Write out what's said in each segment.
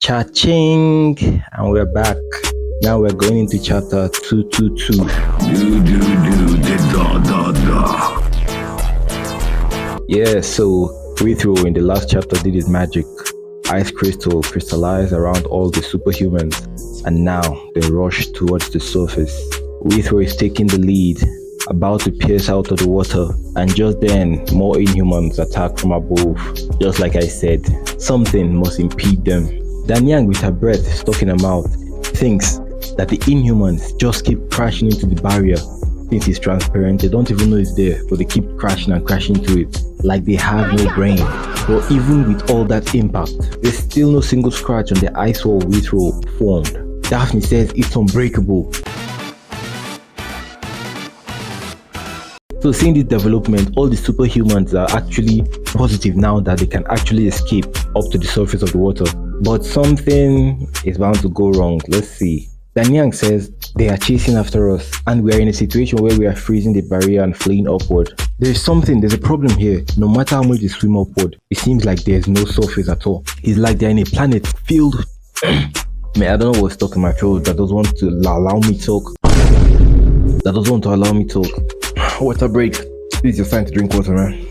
Cha-ching! And we're back. Now we're going into chapter 222. Yeah, so Withrow in the last chapter did his magic. Ice crystal crystallized around all the superhumans, and now they rush towards the surface. Withrow is taking the lead, about to pierce out of the water, and just then more inhumans attack from above. Just like I said, something must impede them. Danyang, with her breath stuck in her mouth, thinks that the inhumans just keep crashing into the barrier. Since it's transparent, they don't even know it's there, but they keep crashing and crashing into it like they have no brain. But even with all that impact, there's still no single scratch on the ice wall Withrow formed. Daphne says it's unbreakable. So seeing this development, all the superhumans are actually positive now that they can actually escape up to the surface of the water. But something is bound to go wrong. Let's see. Danyang says they are chasing after us, and we are in a situation where we are freezing the barrier and fleeing upward. There's a problem here. No matter how much they swim upward, it seems like there's no surface at all. It's like they're in a planet filled man, I don't know what's stuck in my throat. That doesn't want to allow me talk. Water break. This is your sign to drink water, man.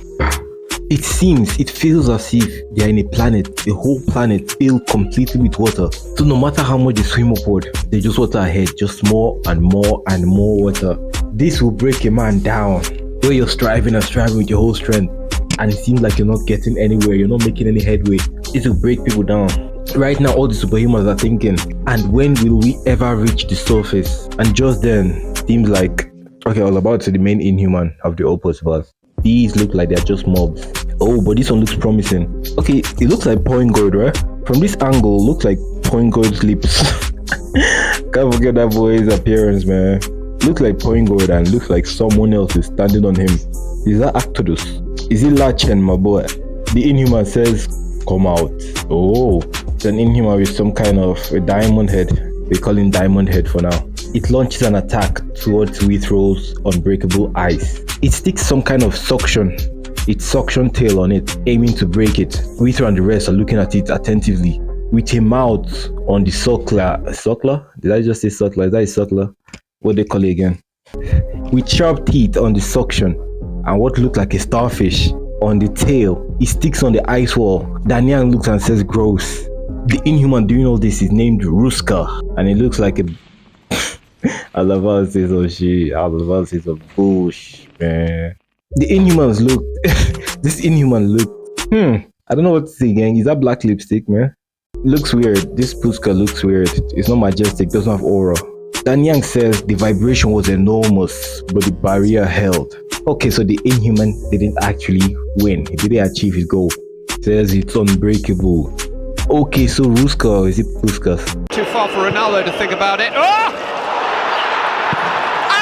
It feels as if they're in a planet, the whole planet filled completely with water. So no matter how much they swim upward, they just water ahead, just more and more and more water. This will break a man down, where you're striving with your whole strength, and it seems like you're not getting anywhere, you're not making any headway. This will break people down. Right now, all the superhumans are thinking, and when will we ever reach the surface? And just then, seems like, okay, I was about to the main inhuman of the opus, but these look like they're just mobs. Oh, but this one looks promising. Okay, it looks like Point Gold, right? From this angle, looks like Point Gold's lips. Can't forget that boy's appearance, man. Looks like Point Gold and looks like someone else is standing on him. Is that Actodus? Is it Lachen, my boy? The inhuman says, come out. Oh, it's an inhuman with some kind of a diamond head. We call him Diamond Head for now. It launches an attack towards Withrow's unbreakable ice. It sticks some kind of its suction tail on it, aiming to break it. Withrow and the rest are looking at it attentively. With a mouth on the suckler? Did I just say suckler? Is that a suckler? What do they call it again? With sharp teeth on the suction and what looked like a starfish on the tail, it sticks on the ice wall. Danyang looks and says gross. The inhuman doing all this is named Ruska, and it looks like a I love how it says some shit. I love how it says some bullshit, man. The inhumans look this inhuman look I don't know what to say, gang. Is that black lipstick, man? It looks weird. This Puska looks weird. It's not majestic, doesn't have aura. Danyang says the vibration was enormous, but the barrier held. Okay, so the inhuman didn't actually win. He didn't achieve his goal. Says it's unbreakable. Okay, so Ruska, is it Puskas? Too far for Ronaldo to think about it. Oh!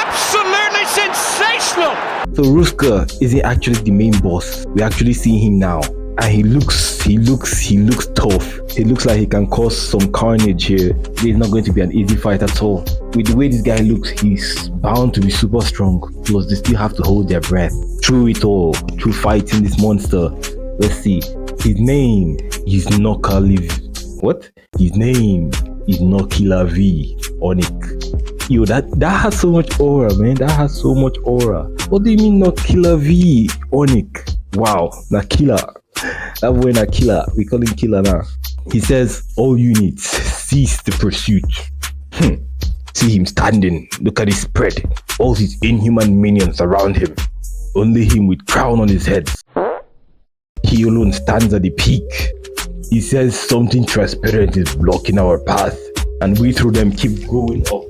Absolutely sensational! So Ruska isn't actually the main boss. We actually see him now, and he looks tough. He looks like he can cause some carnage here. It's not going to be an easy fight at all. With the way this guy looks, he's bound to be super strong. Plus, they still have to hold their breath through it all, through fighting this monster. Let's see. His name is Nokaliv. What? His name is Nokila V. Onik. Yo, that has so much aura, man. That has so much aura. What do you mean Nokila V. Onik? Wow, Nakila. That boy Nakila. We call him Killer now. He says, all units, cease the pursuit. See him standing. Look at his spread. All his inhuman minions around him. Only him with crown on his head. He alone stands at the peak. He says something transparent is blocking our path, and we through them keep going up.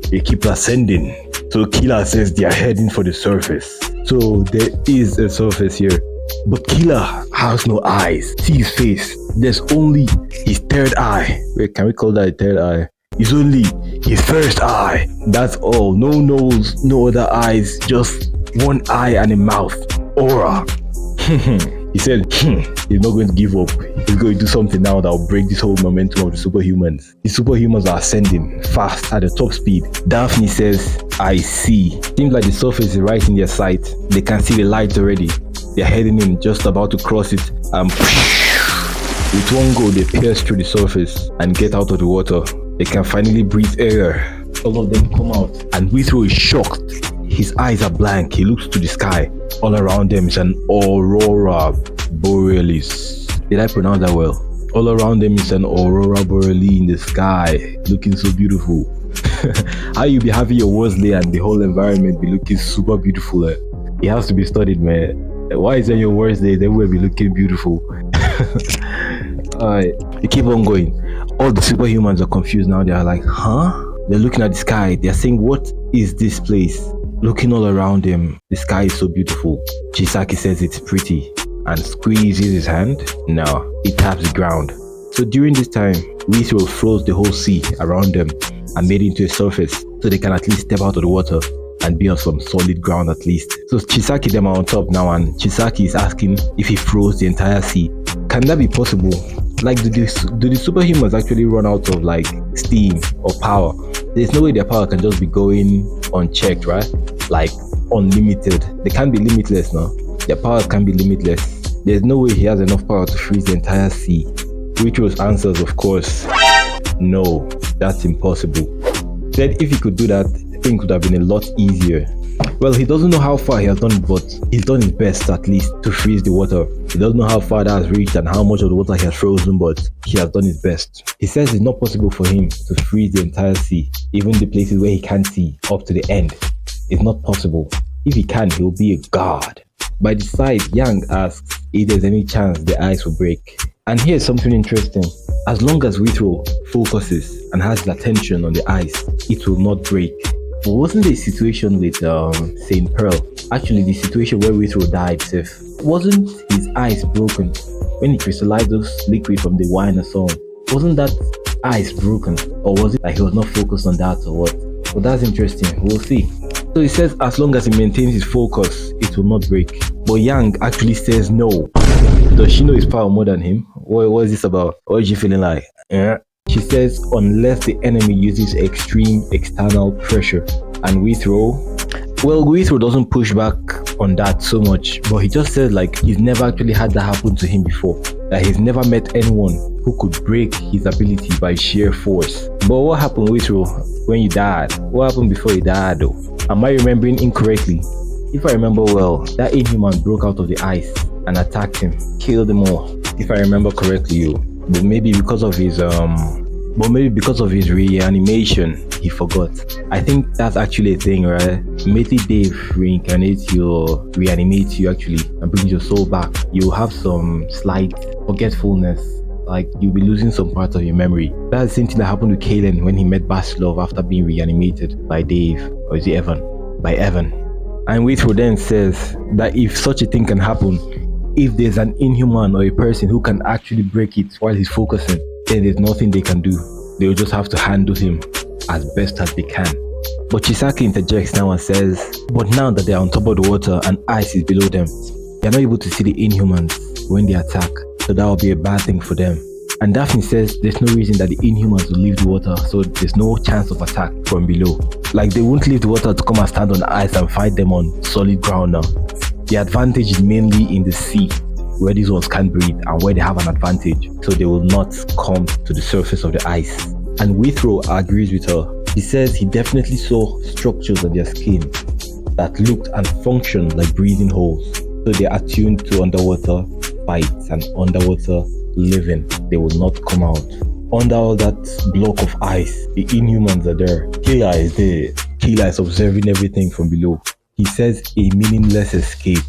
They keep ascending. So Killer says they are heading for the surface. So there is a surface here, but Killer has no eyes. See his face. There's only his third eye. Wait, can we call that a third eye? It's only his first eye. That's all. No nose, no other eyes. Just one eye and a mouth. Aura. He said, he's not going to give up. He's going to do something now that will break this whole momentum of the superhumans. The superhumans are ascending fast at the top speed. Daphne says, I see. Seems like the surface is right in their sight. They can see the light already. They're heading in, just about to cross it, and With one go, they pierce through the surface and get out of the water. They can finally breathe air. All of them come out, and Withrow is shocked. His eyes are blank. He looks to the sky. All around them is an aurora borealis. Did I pronounce that well? All around them is an aurora borealis in the sky, looking so beautiful. How you be having your worst day and the whole environment be looking super beautiful? It has to be studied, man. Why is it your worst day? They will be looking beautiful. Alright, they keep on going. All the superhumans are confused now. They are like, huh? They're looking at the sky. They're saying, what is this place? Looking all around them, the sky is so beautiful. Chisaki says it's pretty and squeezes his hand. Now he taps the ground. So during this time, Withrow froze the whole sea around them and made it into a surface so they can at least step out of the water and be on some solid ground at least. So Chisaki them are on top now, and Chisaki is asking if he froze the entire sea. Can that be possible? Like, do the superhumans actually run out of like steam or power? There's no way their power can just be going unchecked, right? Like unlimited. They can't be limitless now. Their powers can be limitless. There's no way he has enough power to freeze the entire sea. Withrow's answers, of course, no, that's impossible. Said if he could do that, things would have been a lot easier. Well, he doesn't know how far he has done it, but he's done his best at least to freeze the water. He doesn't know how far that has reached and how much of the water he has frozen, but he has done his best. He says it's not possible for him to freeze the entire sea, even the places where he can't see up to the end. It's not possible. If he can, he'll be a god. By the side, Yang asks if there's any chance the ice will break. And here's something interesting. As long as Withrow focuses and has his attention on the ice, it will not break. But wasn't the situation with Saint Pearl, actually the situation where Withrow died, wasn't his ice broken when he crystallized those liquid from the wine or so on? Wasn't that ice broken, or was it like he was not focused on that or what? Well, that's interesting. We'll see. So he says as long as he maintains his focus, it will not break. But Yang actually says no. Does she know his power more than him? What is this about? What is she feeling like? She says unless the enemy uses extreme external pressure. And Withrow doesn't push back on that so much, but he just says like he's never actually had that happen to him before. That he's never met anyone who could break his ability by sheer force. But what happened, Withrow, when you died? What happened before you died though? Am I remembering incorrectly? If I remember well, that Inhuman broke out of the ice and attacked him, killed them all. If I remember correctly, but maybe because of his reanimation, he forgot. I think that's actually a thing, right? Immediately Dave reincarnates you or reanimates you actually and brings your soul back, you have some slight forgetfulness. Like you'll be losing some part of your memory. That's the same thing that happened with Kalen when he met Basilov after being reanimated by Dave, or is it Evan? By Evan. And Withrow then says that if such a thing can happen, if there's an Inhuman or a person who can actually break it while he's focusing, then there's nothing they can do. They'll just have to handle him as best as they can. But Chisaki interjects now and says, but now that they're on top of the water and ice is below them, they're not able to see the Inhumans when they attack, so that will be a bad thing for them. And Daphne says there's no reason that the Inhumans will leave the water, so there's no chance of attack from below. Like they won't leave the water to come and stand on the ice and fight them on solid ground now. The advantage is mainly in the sea, where these ones can't breathe and where they have an advantage, so they will not come to the surface of the ice. And Withrow agrees with her. He says he definitely saw structures on their skin that looked and functioned like breathing holes, so they're attuned to underwater fights and underwater living. They will not come out. Under all that block of ice, the Inhumans are there. Killer is there. Killer is observing everything from below. He says a meaningless escape,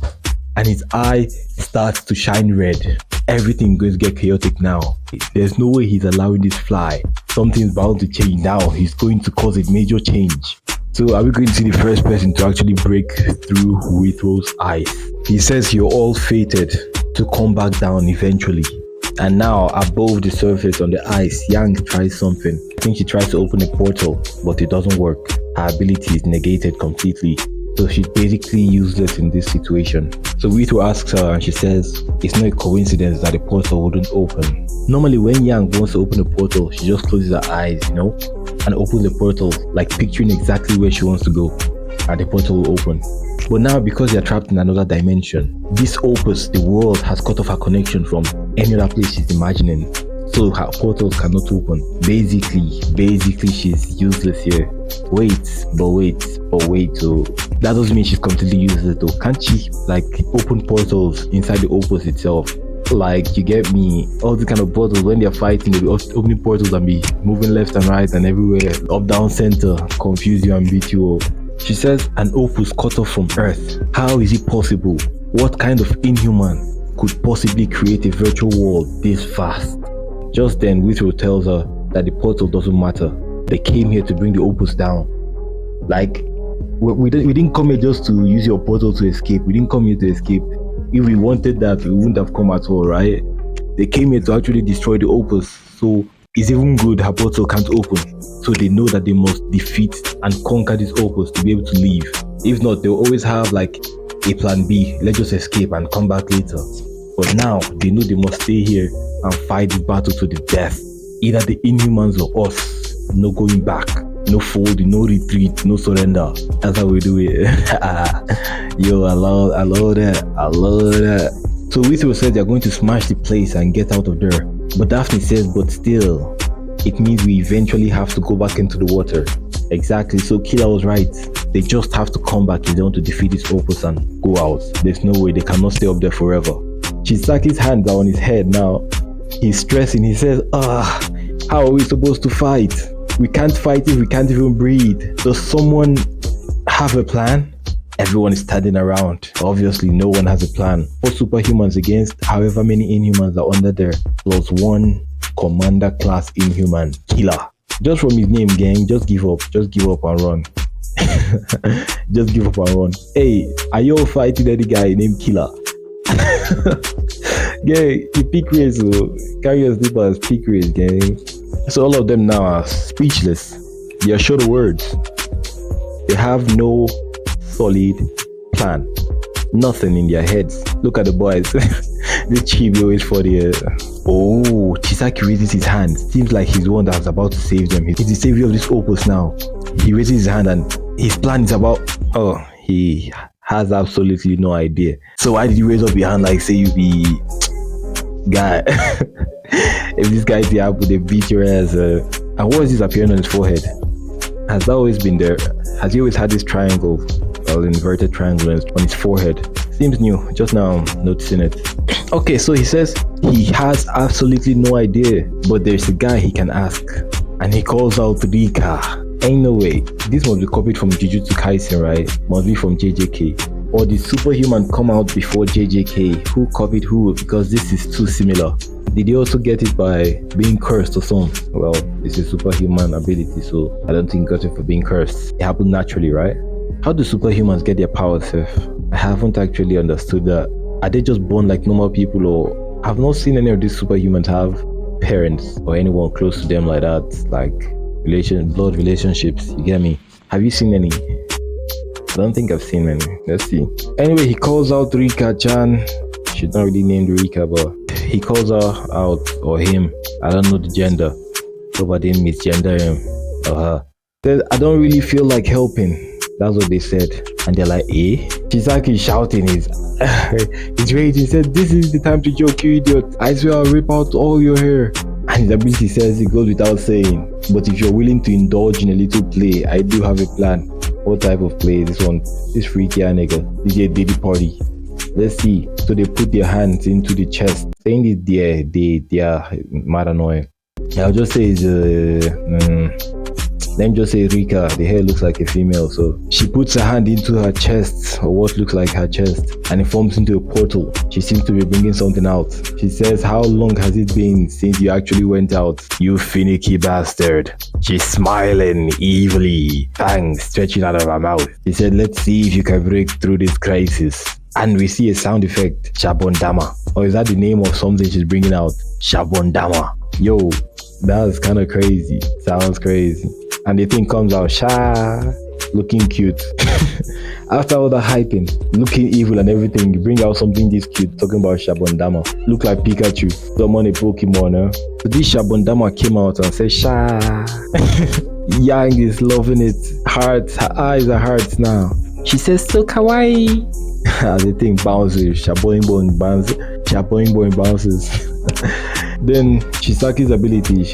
and his eye starts to shine red. Everything going to get chaotic now. There's no way he's allowing this fly. Something's bound to change now. He's going to cause a major change. So are we going to see the first person to actually break through Withrow's ice? He says you're all fated to come back down eventually. And now above the surface on the ice, Yang tries something. I think she tries to open a portal, but it doesn't work. Her ability is negated completely. So she's basically useless in this situation. So Withrow asks her and she says it's not a coincidence that the portal wouldn't open. Normally when Yang wants to open a portal, she just closes her eyes, and opens the portal, like picturing exactly where she wants to go, and the portal will open. But now, because they're trapped in another dimension, this opus, the world, has cut off her connection from any other place she's imagining. So her portals cannot open. Basically, she's useless here. Wait. So that doesn't mean she's completely useless though. Can't she like open portals inside the opus itself? Like, you get me? All the kind of portals, when they're fighting, they'll be opening portals and be moving left and right and everywhere, up, down, center, confuse you and beat you up. She says an opus cut off from Earth. How is it possible? What kind of inhuman could possibly create a virtual world this fast? Just then, Withrow tells her that the portal doesn't matter. They came here to bring the opus down. Like, we didn't come here just to use your portal to escape. We didn't come here to escape. If we wanted that, we wouldn't have come at all, right? They came here to actually destroy the opus. So it's even good her portal can't open. So they know that they must defeat and conquer this opus to be able to leave. If not, they'll always have like a plan B. Let's just escape and come back later. But now they know they must stay here and fight the battle to the death. Either the inhumans or us. No going back, no folding, no retreat, no surrender. That's how we do it. Yo, I love that. So Withrow said they're going to smash the place and get out of there. But Daphne says, but still, it means we eventually have to go back into the water. Exactly, so Killer was right. They just have to come back if they want to defeat this opus and go out. There's no way, they cannot stay up there forever. Chisaki's hands are on his head now. He's stressing. He says, how are we supposed to fight? We can't fight if we can't even breathe. Does someone have a plan? Everyone is standing around. Obviously, no one has a plan. 4 superhumans against however many inhumans are under there, plus 1 commander class inhuman. Killer. Just from his name, gang, just give up and run. Just give up and run. Hey, are you all fighting any guy named Killer? Gang, he pick race, so carry your slippers, pick race, gang. So all of them now are speechless. They are short of words. They have no solid plan. Nothing in their heads. Look at the boys. This chief always for the oh, Chisaki raises his hand. Seems like he's the one that's about to save them. He's the savior of this opus now. He raises his hand and his plan is about he has absolutely no idea. So why did you raise up your hand like say you be guy? If this guy is the apple, they beat your ass. And what is this appearing on his forehead? Has that always been there? Has he always had this triangle, or inverted triangle on his forehead? Seems new, just now I'm noticing it. Okay, so he says he has absolutely no idea, but there's a guy he can ask. And he calls out Rika. Ain't no way. This must be copied from Jujutsu Kaisen, right? Must be from JJK. Or did Superhuman come out before JJK? Who copied who? Because this is too similar. Did he also get it by being cursed or something? Well, it's a superhuman ability, so I don't think he got it for being cursed. It happened naturally, right? How do superhumans get their powers, Seth? I haven't actually understood that. Are they just born like normal people, or I've not seen any of these superhumans have parents or anyone close to them like that, like blood relationships, you get me? Have you seen any? I don't think I've seen any. Let's see. Anyway, he calls out Rika-chan. She's not really named Rika, but he calls her out, or him. I don't know the gender. Nobody misgender him or her. Says, I don't really feel like helping. That's what they said. And they're like, eh? Chisaki is shouting. He's raging. He said, this is the time to joke, you idiot. I swear I'll rip out all your hair. And his ability says it goes without saying. But if you're willing to indulge in a little play, I do have a plan. What type of play? This one, this freaky nigga. This is a daily party. Let's see. So they put their hands into the chest. Saying this, they are mad annoying. I'll just say let me just say Rika. The hair looks like a female, so she puts her hand into her chest, or what looks like her chest, and it forms into a portal. She seems to be bringing something out. She says, how long has it been since you actually went out, you finicky bastard? She's smiling evilly, fangs stretching out of her mouth. She said, let's see if you can break through this crisis. And we see a sound effect, Shabondama. Or is that the name of something she's bringing out? Shabondama. Yo, that's kind of crazy. Sounds crazy. And the thing comes out, looking cute. After all the hyping, looking evil and everything, you bring out something this cute, talking about Shabondama. Look like Pikachu, summon a Pokemon, eh? So this Shabondama came out and said, Yang is loving it. Hearts, her eyes are hearts now. She says so kawaii. The thing bounces, shaboing boing bounces, shaboing boing bounces. Then Chisaki's ability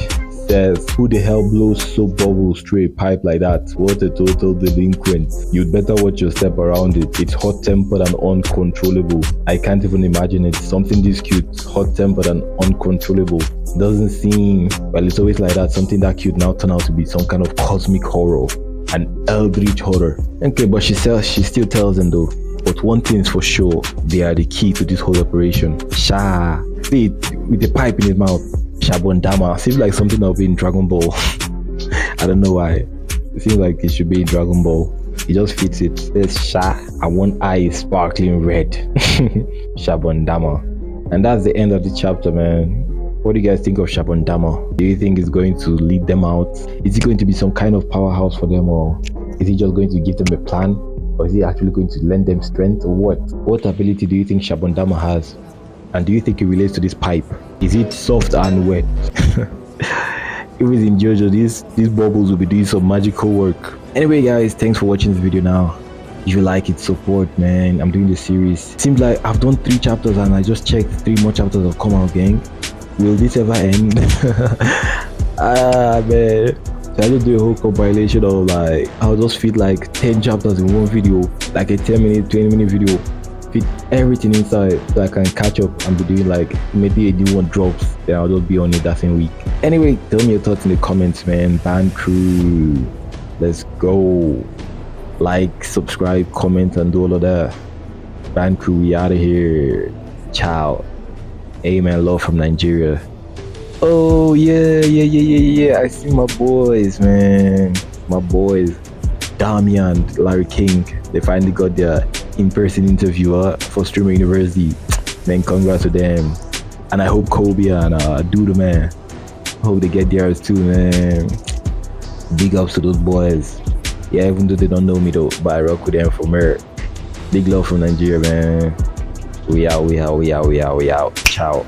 says, who the hell blows soap bubbles through a pipe like that? What a total delinquent. You'd better watch your step around it. It's hot-tempered and uncontrollable. I can't even imagine it. Something this cute, hot-tempered and uncontrollable. Doesn't seem, well, it's always like that. Something that cute now turned out to be some kind of cosmic horror, an eldritch horror. Okay, but she still tells them though, but one thing is for sure, they are the key to this whole operation. Sha, see it with the pipe in his mouth. Shabondama seems like something that would be in Dragon Ball. I don't know why. It seems like it should be in Dragon Ball. It just fits it. There's Sha, and one eye is sparkling red. Shabondama. And that's the end of the chapter, man. What do you guys think of Shabondama? Do you think it's going to lead them out? Is it going to be some kind of powerhouse for them, or is he just going to give them a plan? Or is he actually going to lend them strength, or what? What ability do you think Shabondama has? And do you think it relates to this pipe? Is it soft and wet? If it's in JoJo, these bubbles will be doing some magical work. Anyway guys, thanks for watching this video now. If you like it, support, man. I'm doing this series. Seems like I've done 3 chapters and I just checked 3 more chapters have come out, gang. Will this ever end? Man. So I just do a whole compilation of like, I'll just fit like 10 chapters in one video, like a 10-minute, 20-minute video. Fit everything inside so I can catch up and be doing like maybe a new one drops, then I'll just be on it that same week. Anyway, tell me your thoughts in the comments, man. Band crew, let's go. Like, subscribe, comment, and do all of that. Band crew, we out of here. Ciao. Amen. Love from Nigeria. Oh yeah. I see my boys, man. My boys, Damian, Larry King. They finally got their in-person interviewer for Streamer University. Man, congrats to them. And I hope Kobe and Dudu, man, hope they get theirs too, man. Big ups to those boys. Yeah, even though they don't know me though, but I rock with them from here. Big love from Nigeria, man. We out. Ciao.